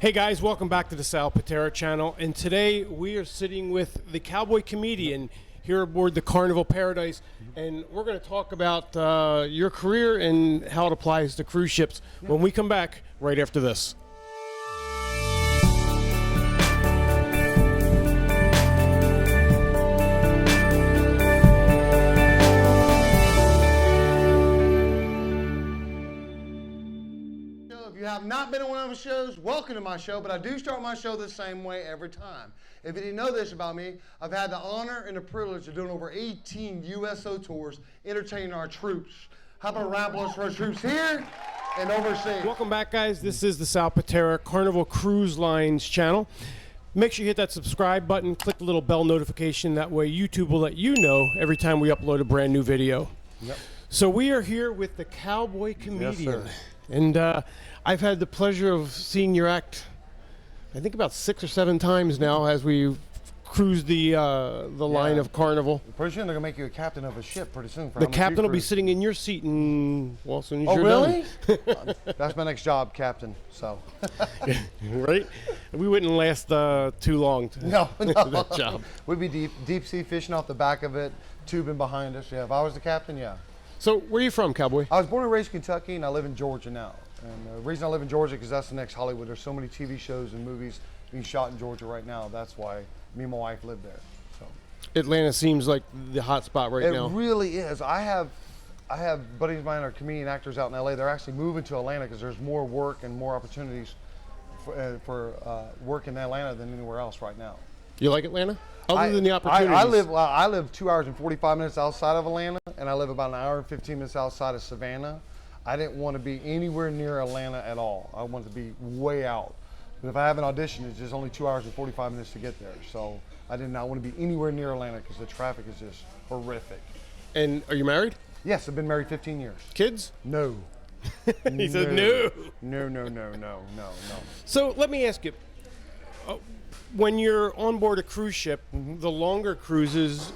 Hey guys, welcome back to the Sal Pitera channel, and today we are sitting with the Cowboy Comedian here aboard the Carnival Paradise, and we're going to talk about your career and how it applies to cruise ships when we come back right after this. If you have not been on one of my shows, welcome to my show, but I do start my show the same way every time. If you didn't know this about me, I've had the honor and the privilege of doing over 18 USO tours entertaining our troops. How about a round of applause for our troops here and overseas? Welcome back, guys. This is the Sal Pitera Carnival Cruise Lines channel. Make sure you hit that subscribe button, click the little bell notification. That way YouTube will let you know every time we upload a brand new video. Yep. So we are here with the Cowboy Comedian. Yes, sir. And I've had the pleasure of seeing your act, I think about 6 or 7 times now as we cruise the line of Carnival. Pretty soon they're going to make you a captain of a ship pretty soon. The captain will be sitting in your seat and, well, as soon as you're really? done. That's my next job, captain, so. Right? We wouldn't last too long to No. that job. We'd be deep sea fishing off the back of it, tubing behind us. Yeah, if I was the captain, yeah. So where are you from, Cowboy? I was born and raised in Kentucky, and I live in Georgia now. And the reason I live in Georgia is because that's the next Hollywood. There's so many TV shows and movies being shot in Georgia right now. That's why me and my wife live there. So Atlanta seems like the hot spot right now. It really is. I have buddies of mine are comedian actors out in LA. They're actually moving to Atlanta because there's more work and more opportunities for work in Atlanta than anywhere else right now. You like Atlanta? Other than the opportunities. I live 2 hours and 45 minutes outside of Atlanta, and I live about an hour and 15 minutes outside of Savannah. I didn't want to be anywhere near Atlanta at all. I wanted to be way out. But if I have an audition, it's just only 2 hours and 45 minutes to get there. So I did not want to be anywhere near Atlanta because the traffic is just horrific. And are you married? Yes, I've been married 15 years. Kids? No. He said no. No. So let me ask you, when you're on board a cruise ship, the longer cruises,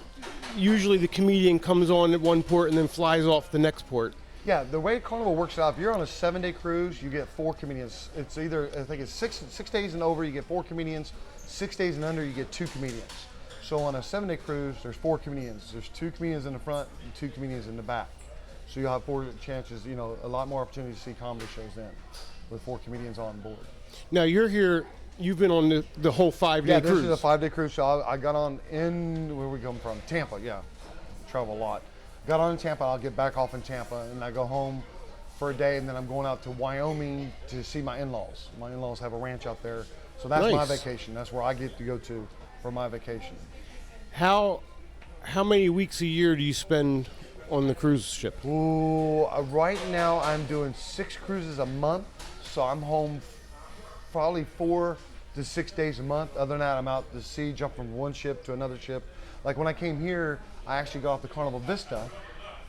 usually the comedian comes on at one port and then flies off the next port. Yeah, the way Carnival works out, if you're on a 7-day cruise, you get 4 comedians. It's either, I think it's six days and over, you get 4 comedians. 6 days and under, you get 2 comedians. So on a 7-day cruise, there's 4 comedians. There's 2 comedians in the front and 2 comedians in the back. So you'll have 4 chances, you know, a lot more opportunity to see comedy shows then with 4 comedians on board. Now you're here, you've been on the whole 5-day cruise. Yeah, this is a 5-day cruise. So I got on where we come from? Tampa, yeah. Travel a lot. Got on in Tampa, I'll get back off in Tampa, and I go home for a day, and then I'm going out to Wyoming to see my in-laws. My in-laws have a ranch out there, so that's nice. my vacation. That's where I get to go to for my vacation. How many weeks a year do you spend on the cruise ship? Ooh, right now I'm doing 6 cruises a month, so I'm home probably 4 to 6 days a month. Other than that, I'm out to sea, jump from one ship to another ship. Like when I came here, I actually got off the Carnival Vista,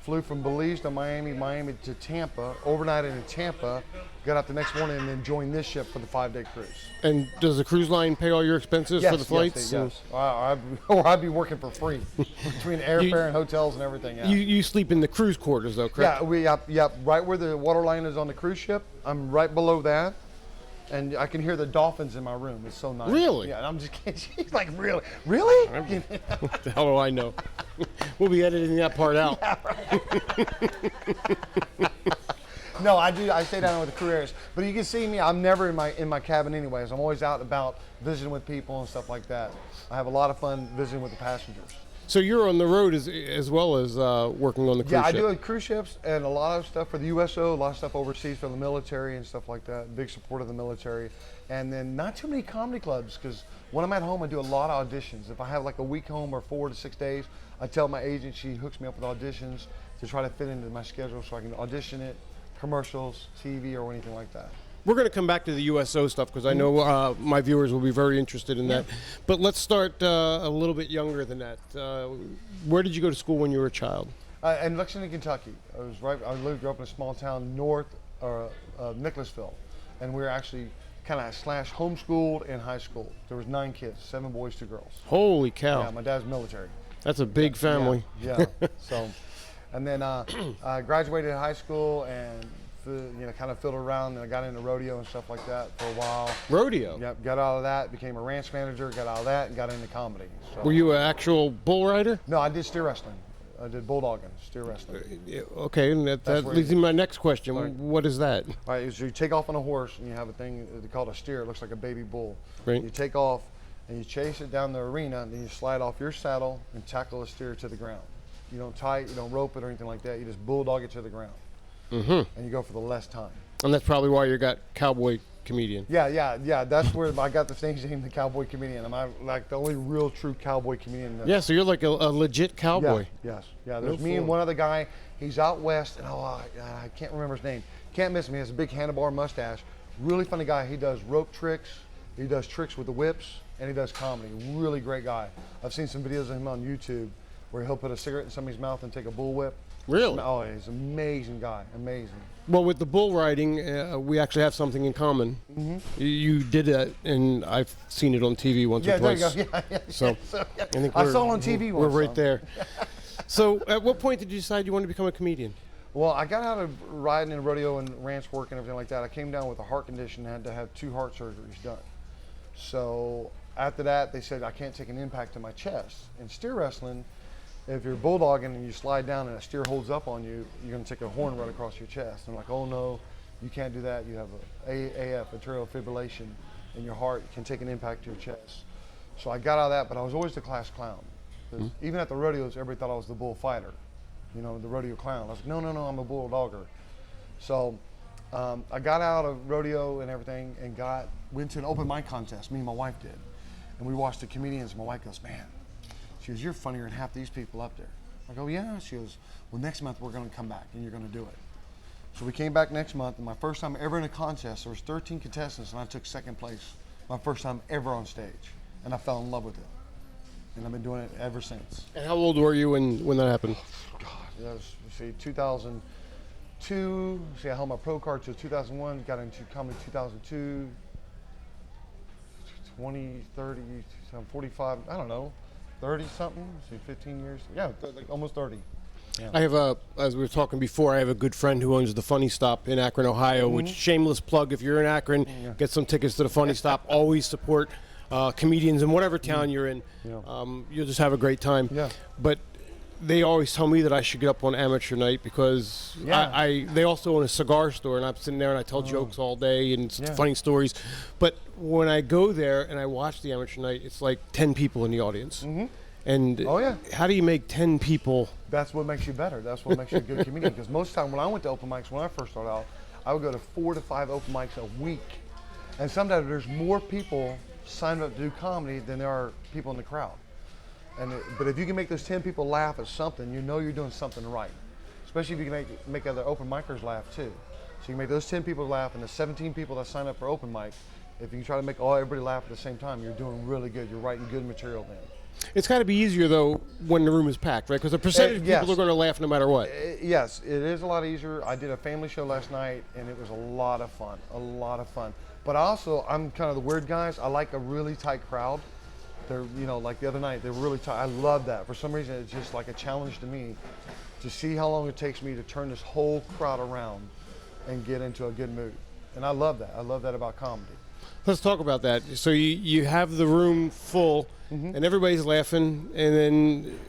flew from Belize to Miami to Tampa, overnighted in Tampa, got out the next morning, and then joined this ship for the 5-day cruise. And does the cruise line pay all your expenses for the flights? Yes. Or I'd be working for free between airfare and hotels and everything. Yeah. You sleep in the cruise quarters though, correct? Yeah, right where the water line is on the cruise ship. I'm right below that. And I can hear the dolphins in my room. It's so nice. Really? Yeah, and I'm just kidding. She's like, really? Really? What the hell do I know? We'll be editing that part out. Yeah, right. No, I do. I stay down with the crew areas. But you can see me. I'm never in my cabin anyways. I'm always out and about visiting with people and stuff like that. I have a lot of fun visiting with the passengers. So you're on the road as well as working on the cruise ship? Yeah, I do cruise ships and a lot of stuff for the USO, a lot of stuff overseas for the military and stuff like that. Big support of the military. And then not too many comedy clubs because when I'm at home, I do a lot of auditions. If I have like a week home or 4 to 6 days, I tell my agent, she hooks me up with auditions to try to fit into my schedule so I can audition it, commercials, TV, or anything like that. We're going to come back to the USO stuff because I know my viewers will be very interested in that. But let's start a little bit younger than that. Where did you go to school when you were a child? In Lexington, Kentucky. I grew up in a small town north of Nicholasville, and we were actually kind of / homeschooled in high school. There was 9 kids, 7 boys, 2 girls. Holy cow! Yeah, my dad's military. That's a big family. Yeah. So, and then I graduated high school and kind of fiddled around, and I got into rodeo and stuff like that for a while. Rodeo? Yep, got out of that, became a ranch manager, got out of that, and got into comedy. So. Were you an actual bull rider? No, I did steer wrestling. I did bulldogging, steer wrestling. Okay, and that leads me to my next question. Right. What is that? All right, so you take off on a horse, and you have a thing called a steer. It looks like a baby bull. Right. You take off, and you chase it down the arena, and then you slide off your saddle and tackle the steer to the ground. You don't tie it, you don't rope it or anything like that. You just bulldog it to the ground. And you go for the less time. And that's probably why you got Cowboy Comedian. Yeah. That's where I got the stage name, the Cowboy Comedian. I'm like the only real true cowboy comedian. Yeah, so you're like a legit cowboy. Yeah. There's me and one other guy. He's out west, and I can't remember his name. Can't miss him. He has a big handlebar mustache. Really funny guy. He does rope tricks. He does tricks with the whips, and he does comedy. Really great guy. I've seen some videos of him on YouTube where he'll put a cigarette in somebody's mouth and take a bull whip. Really? Oh, he's an amazing guy. Amazing. Well, with the bull riding, we actually have something in common. You did that, and I've seen it on TV once or twice. There you go. Yeah. So, I think saw it on TV We're once. right there. So, at what point did you decide you wanted to become a comedian? Well, I got out of riding in rodeo and ranch work and everything like that. I came down with a heart condition and had to have 2 heart surgeries done. So after that, they said I can't take an impact to my chest. In steer wrestling, if you're bulldogging and you slide down and a steer holds up on you, you're going to take a horn right across your chest. I'm like, oh no, you can't do that. You have AF, atrial fibrillation, in your heart. You can take an impact to your chest. So I got out of that, but I was always the class clown. Even at the rodeos, everybody thought I was the bullfighter, the rodeo clown. I was like, no, I'm a bulldogger. So I got out of rodeo and everything and went to an open mic contest. Me and my wife did. And we watched the comedians, and my wife goes, man, she goes, you're funnier than half these people up there. I go, yeah. She goes, well, next month we're going to come back and you're going to do it. So we came back next month, and my first time ever in a contest, there was 13 contestants, and I took 2nd place. My first time ever on stage, and I fell in love with it. And I've been doing it ever since. And how old were you when that happened? God, that was, 2002. See, I held my pro card till 2001, got into comedy 2002, 20, 30, 45, I don't know. 30 something, see 15 years, yeah, like almost 30. Yeah. I have as we were talking before, I have a good friend who owns the Funny Stop in Akron, Ohio, which, shameless plug, if you're in Akron, get some tickets to the Funny Stop. Always support comedians in whatever town you're in. You'll just have a great time. Yeah. But they always tell me that I should get up on amateur night because they also own a cigar store, and I'm sitting there and I tell jokes all day and funny stories. But when I go there and I watch the amateur night, it's like 10 people in the audience. And how do you make 10 people? That's what makes you better. That's what makes you a good comedian. Because most of the time when I went to open mics, when I first started out, I would go to 4 to 5 open mics a week. And sometimes there's more people signed up to do comedy than there are people in the crowd. But if you can make those 10 people laugh at something, you're doing something right. Especially if you can make other open micers laugh too. So you can make those 10 people laugh, and the 17 people that sign up for open mic, if you can try to make everybody laugh at the same time, you're doing really good. You're writing good material then. It's got to be easier though when the room is packed, right? Because a percentage of people are going to laugh no matter what. Yes, it is a lot easier. I did a family show last night, and it was a lot of fun. But I'm kind of the weird guys. I like a really tight crowd. They're, like the other night, they were really tight. I love that. For some reason, it's just like a challenge to me to see how long it takes me to turn this whole crowd around and get into a good mood. And I love that. I love that about comedy. Let's talk about that. So you have the room full, and everybody's laughing, and then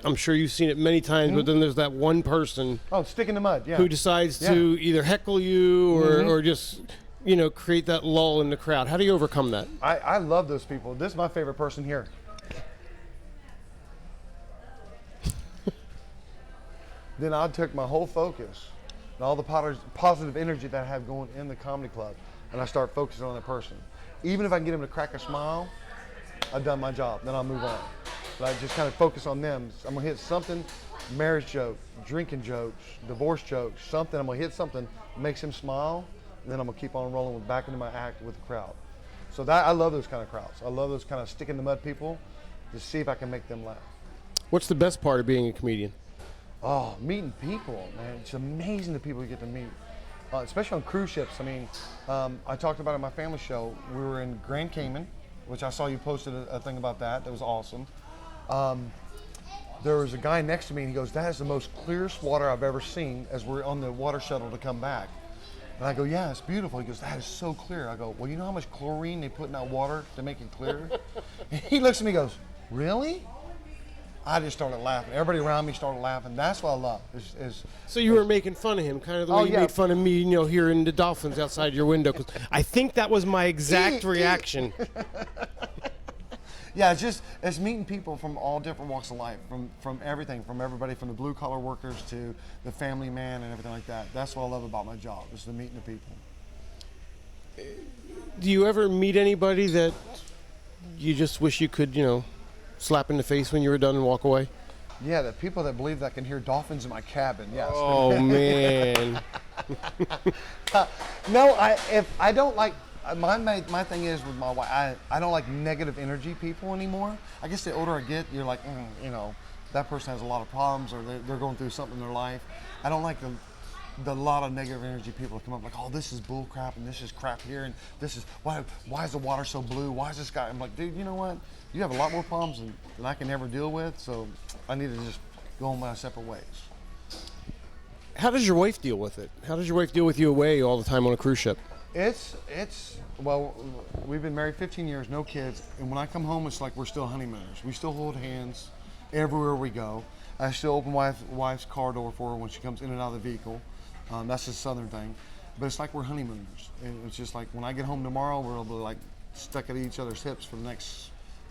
I'm sure you've seen it many times, but then there's that one person stick in the mud, who decides to either heckle you or just create that lull in the crowd. How do you overcome that? I love those people. This is my favorite person here. Then I took my whole focus and all the positive energy that I have going in the comedy club, and I start focusing on that person. Even if I can get them to crack a smile, I've done my job. Then I'll move on. But I just kind of focus on them. I'm gonna hit something, marriage joke, drinking jokes, divorce jokes, something. I'm gonna hit something that makes him smile, and then I'm gonna keep on rolling back into my act with the crowd. So I love those kind of crowds. I love those kind of stick in the mud people to see if I can make them laugh. What's the best part of being a comedian? Oh, meeting people, man. It's amazing the people you get to meet, especially on cruise ships. I mean, I talked about it in my family show. We were in Grand Cayman, which I saw you posted a thing about that. That was awesome. there was a guy next to me, and he goes, "That is the most clearest water I've ever seen," as we're on the water shuttle to come back. And I go, "Yeah, it's beautiful." He goes, "That is so clear." I go, "Well, you know how much chlorine they put in that water to make it clear?" And he looks at me and goes, "Really?" I just started laughing. Everybody around me started laughing. That's what I love. So you were making fun of him, kind of the way you made fun of me, hearing the dolphins outside your window. 'Cause I think that was my exact reaction. Yeah, it's meeting people from all different walks of life, from everything, from everybody from the blue collar workers to the family man and everything like that. That's what I love about my job, is the meeting the people. Do you ever meet anybody that you just wish you could, slap in the face when you were done and walk away? Yeah, the people that believe that I can hear dolphins in my cabin, yes. Oh, man. No, I don't like, my thing is with my wife, I don't like negative energy people anymore. I guess the older I get, you're like, that person has a lot of problems, or they're going through something in their life. I don't like the lot of negative energy people come up like, "Oh, this is bull crap, and this is crap here, and this is why is the water so blue? Why is this guy?" I'm like, "Dude, you know what? You have a lot more problems than I can ever deal with, so I need to just go on my separate ways." How does your wife deal with it? How does your wife deal with you away all the time on a cruise ship? Well, we've been married 15 years, no kids, and when I come home, it's like we're still honeymooners. We still hold hands everywhere we go. I still open wife's car door for her when she comes in and out of the vehicle. That's a southern thing, but it's like we're honeymooners. And it's just like when I get home tomorrow, we're able to like stuck at each other's hips for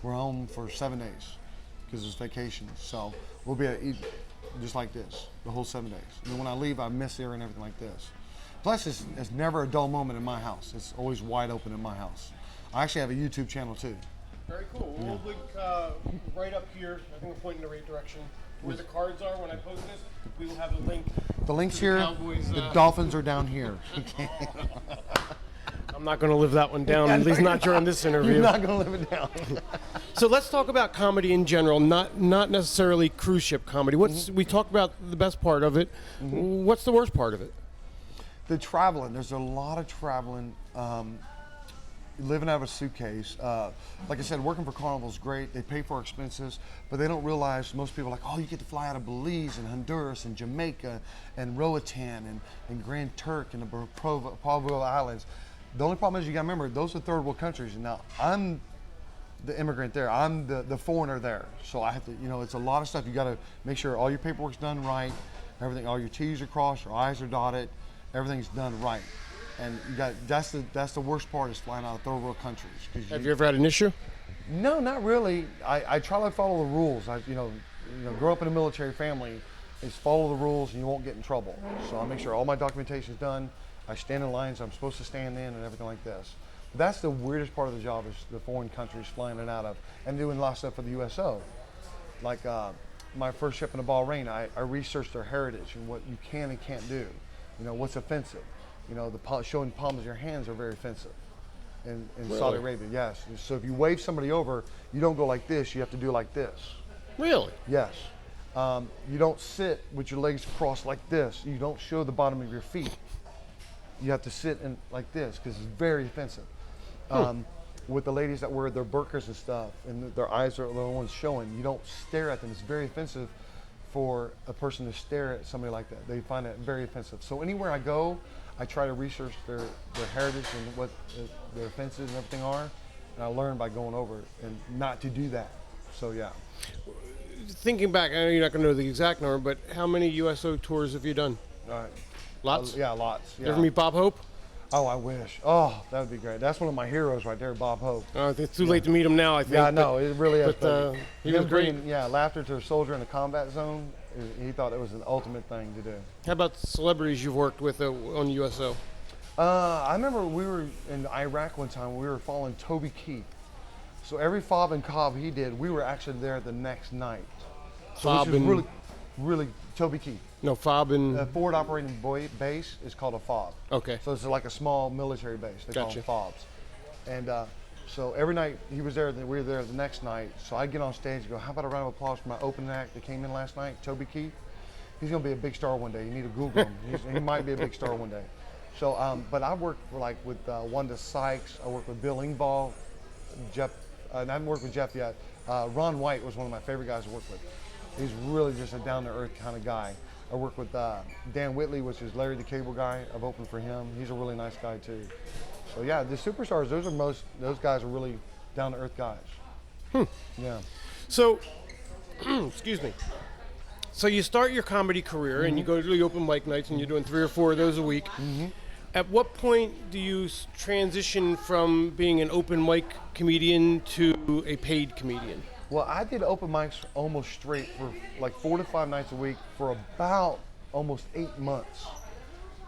we're home for 7 days because it's vacation. So we'll be just like this the whole 7 days. And then when I leave, I miss her and everything like this. Plus, it's never a dull moment in my house. It's always wide open in my house. I actually have a YouTube channel too. Very cool. We'll link right up here. I think we're pointing in the right direction. Where the cards are when I post this, we will have a link. The link's here. Cowboys, the dolphins are down here. I'm not going to live that one down, at least not during this interview. You're not going to live it down. So let's talk about comedy in general, not necessarily cruise ship comedy. We talked about the best part of it. What's the worst part of it? The traveling. There's a lot of traveling. Living out of a suitcase. Like I said, working for Carnival is great. They pay for our expenses, but they don't realize, most people are like, "Oh, you get to fly out of Belize and Honduras and Jamaica and Roatan and Grand Turk and the Provo Islands." The only problem is you gotta remember, those are third world countries. And now I'm the immigrant there. I'm the foreigner there. So I have to, it's a lot of stuff. You gotta make sure all your paperwork's done right, everything, all your T's are crossed, your I's are dotted, everything's done right. And that's the worst part, is flying out of third world countries. Have you ever had an issue? No, not really. I try to follow the rules. Grow up in a military family, is follow the rules and you won't get in trouble. So I make sure all my documentation is done. I stand in lines I'm supposed to stand in and everything like this. But that's the weirdest part of the job, is the foreign countries flying in and out of, and doing a lot of stuff for the USO. Like my first ship in the Bahrain, I researched their heritage and what you can and can't do. What's offensive. Showing palms of your hands are very offensive in Really? Saudi Arabia, yes. So if you wave somebody over, you don't go like this, you have to do like this. Really? Yes. You don't sit with your legs crossed like this. You don't show the bottom of your feet. You have to sit in like this, because it's very offensive. With the ladies that wear their burqas and stuff, and their eyes are the only ones showing, you don't stare at them. It's very offensive for a person to stare at somebody like that. They find it very offensive. So anywhere I go, I try to research their heritage and what their offenses and everything are, and I learn by going over it and not to do that. So yeah. Thinking back, I know you're not going to know the exact number, but how many USO tours have you done? Lots? Yeah, lots. Yeah. You ever meet Bob Hope? Oh, I wish. Oh, that would be great. That's one of my heroes right there, Bob Hope. I think it's too late to meet him now, I think. Yeah, no, it really is. But he was great. Laughter to a soldier in a combat zone. He thought it was an ultimate thing to do. How about celebrities you've worked with on USO? I remember we were in Iraq one time. We were following Toby Keith. So every fob and cob he did, we were actually there the next night. So Fob which is and really Toby Keith. No, fob and The forward operating base is called a fob. okay. So it's like a small military base. They call Gotcha. them fobs. And so every night he was there, we were there the next night. So I get on stage and go, "How about a round of applause for my opening act that came in last night, Toby Keith? He's gonna be a big star one day. You need to Google him. He might be a big star one day." So, but I worked with Wanda Sykes. I worked with Bill Engvall, Jeff. I haven't worked with Jeff yet. Ron White was one of my favorite guys to work with. He's really just a down-to-earth kind of guy. I work with Dan Whitley, which is Larry the Cable Guy. I've opened for him. He's a really nice guy too. So yeah, the superstars, those guys are really down-to-earth guys. Yeah. So, excuse me. So you start your comedy career and you go to the open mic nights and you're doing 3 or 4 of those a week. At what point do you transition from being an open mic comedian to a paid comedian? Well, I did open mics almost straight for like 4 to 5 nights a week for about almost 8 months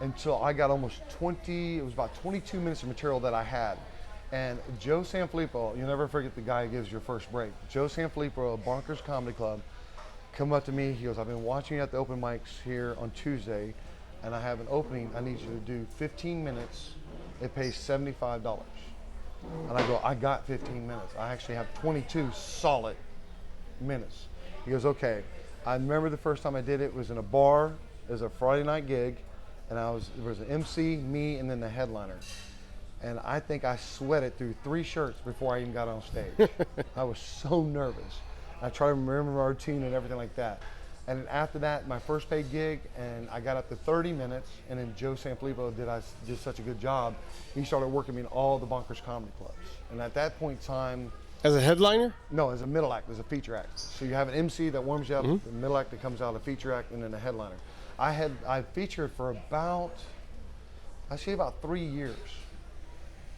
until I got almost 20, it was about 22 minutes of material that I had. And Joe Sanfilippo, you'll never forget the guy who gives your first break. Joe Sanfilippo of Bonkers Comedy Club come up to me, he goes, I've been watching you at the open mics here on Tuesday and I have an opening, I need you to do 15 minutes, it pays $75. And I go, I got 15 minutes. I actually have 22 solid minutes. He goes, okay. I remember the first time I did it was in a bar. It was a Friday night gig, and there was an MC, me, and then the headliner. And I think I sweated through 3 shirts before I even got on stage. I was so nervous. I tried to remember my routine and everything like that. And then after that, my first paid gig, and I got up to 30 minutes, and then Joe Sanfilippo did such a good job. He started working me in all the Bonkers comedy clubs. And at that point in time, As a headliner? no, as a middle act, as a feature act. So you have an MC that warms you up, the middle act that comes out, a feature act, and then a headliner. I featured for about 3 years.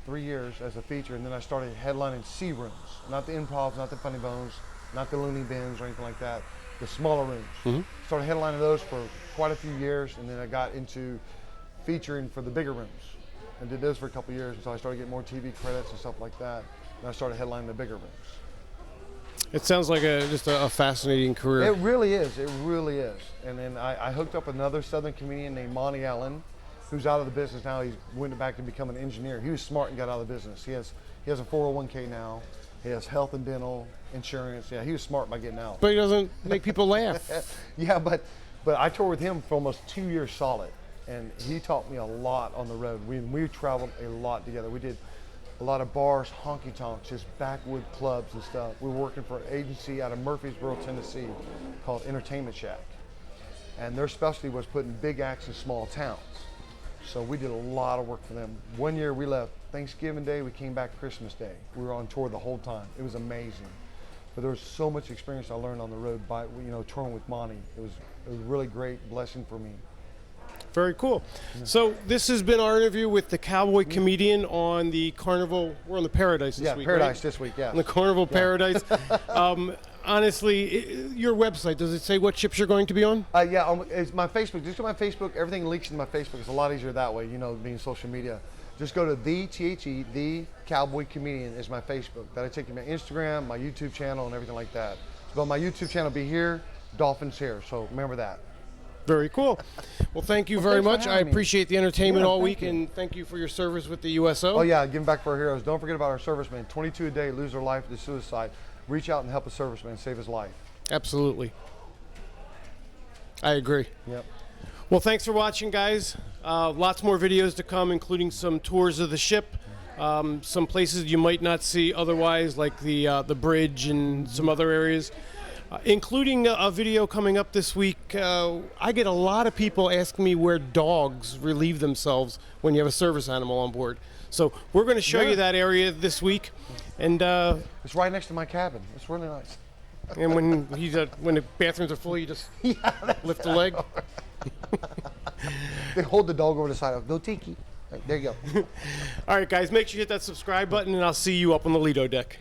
3 years as a feature, and then I started headlining C rooms, not the improvs, not the funny bones, not the loony bins or anything like that. The smaller rooms. Started headlining those for quite a few years, and then I got into featuring for the bigger rooms and did those for a couple of years until I started getting more TV credits and stuff like that. And I started headlining the bigger rooms. It sounds like just a fascinating career. It really is. It really is. And then I hooked up another Southern comedian named Monty Allen, who's out of the business now. He went back to become an engineer. He was smart and got out of the business. He has a 401k now. He has health and dental insurance. Yeah, he was smart by getting out. But he doesn't make people laugh. Yeah, but I toured with him for almost 2 years solid, and he taught me a lot on the road. We traveled a lot together. We did a lot of bars, honky tonks, just backwood clubs and stuff. We were working for an agency out of Murfreesboro, Tennessee, called Entertainment Shack, and their specialty was putting big acts in small towns. So we did a lot of work for them. One year we left Thanksgiving Day, we came back Christmas Day. We were on tour the whole time. It was amazing. But there was so much experience I learned on the road by, touring with Monty. It was a really great blessing for me. Very cool. So this has been our interview with the Cowboy Comedian on the Carnival. We're on the Paradise this week, Paradise right? this week, yeah. On the Carnival Paradise. Honestly, your website, does it say what ships you're going to be on? It's my Facebook. Just go to my Facebook. Everything leaks into my Facebook. It's a lot easier that way, being social media. Just go to the Cowboy Comedian is my Facebook. That'll take you to my Instagram, my YouTube channel, and everything like that. So my YouTube channel will be here, Dolphins here. So remember that. Very cool. Well, thank you very much. I appreciate the entertainment all week, and thank you for your service with the USO. Oh yeah, giving back for our heroes. Don't forget about our servicemen. 22 a day lose their life to suicide. Reach out and help a serviceman save his life. Absolutely. I agree. Yep. Well, thanks for watching, guys. Lots more videos to come, including some tours of the ship, some places you might not see otherwise, like the bridge and some other areas, including a video coming up this week. I get a lot of people asking me where dogs relieve themselves when you have a service animal on board. So we're going to show you that area this week. And it's right next to my cabin. It's really nice. And when the bathrooms are full, you just lift the leg. They hold the dog over the side. Go Tiki. Right, there you go. All right, guys, make sure you hit that subscribe button, and I'll see you up on the Lido deck.